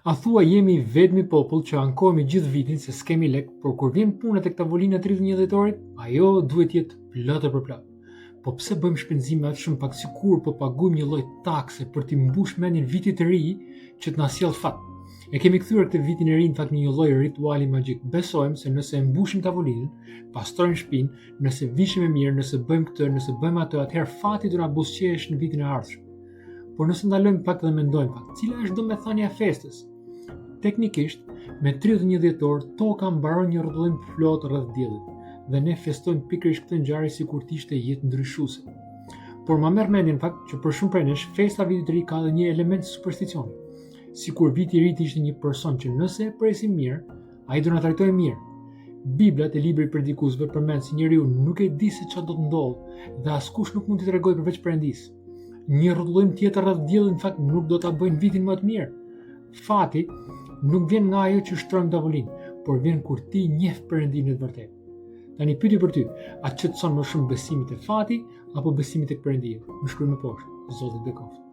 A thua jemi vetmi popull që ankohemi gjithë vitin se s'kemi lek, por kur vjen puna tek tavolina 31 dhjetorit, ajo duhet jetë plot për plot. Po pse bëjmë shpenzime aq shumë pak sikur po paguajmë një lloj takse për t'i mbush mendjen vitit të ri që t'na sjell fat. E kemi kthyer këtë vitin e ri në fakt në një lloj rituali magjik. Besojmë se nëse e mbushim tavolinën, pastrojmë shtëpinë, nëse vishim e mirë, nëse bëjmë këtë, nëse bëjmë atë, atëherë fati do na buzëqesh në vitin e ardhshëm. Por nëse ndalojmë pak dhe mendojmë pak, cila është domethënia e festës? Teknikisht, me 31 dhjetor, toka mbaron një rrotullim plot rreth diellit dhe ne festojmë pikërisht këtë ngjarje sikur të ishte jetë ndryshuese. Por ma merr mendjen fakt që për shumë prej nesh festa vitit të ri ka edhe një element supersticioni. Sikur viti i ri ishte një person që nëse e presim mirë, ai do na trajtojë mirë. Bibla te libri i Predikusve përmend se njeriu nuk e di se çfarë do të ndodhë dhe askush nuk mund t'i tregojë përveç Perëndis. Një rrotullim tjetër rreth diellit në fakt nuk do ta bëjnë vitin më të mirë. Fati nuk vjen nga ajo që shtrojmë tavolinë, por vjen kur ti njeh Perëndimin e vërtetë. Tani pyetje për ty, a çetson më shumë besimit e fati apo besimit tek Perëndia? Më shkruaj më poshtë. Zoti të bekoft.